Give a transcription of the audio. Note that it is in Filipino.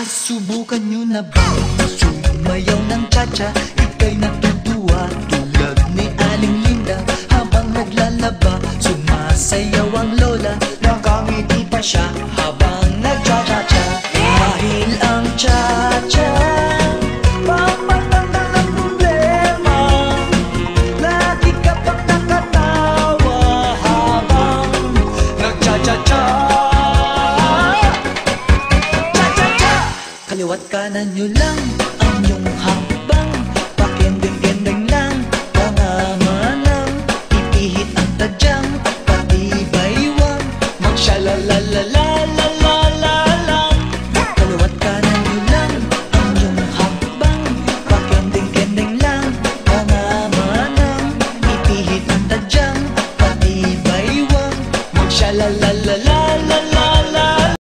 Nasubukan nyo na ba sumayaw ng cha-cha? Ika'y natutuwa tulad ni Aling Linda. Habang naglalaba, sumasayaw ang lola. Nakangiti pa siya habang nag-cha-cha-cha. Dahil ang cha-cha pampatanggal ng problema. Lagi ka pang nakatawa habang nag-cha-cha-cha. Kaliwat kanan nyo lang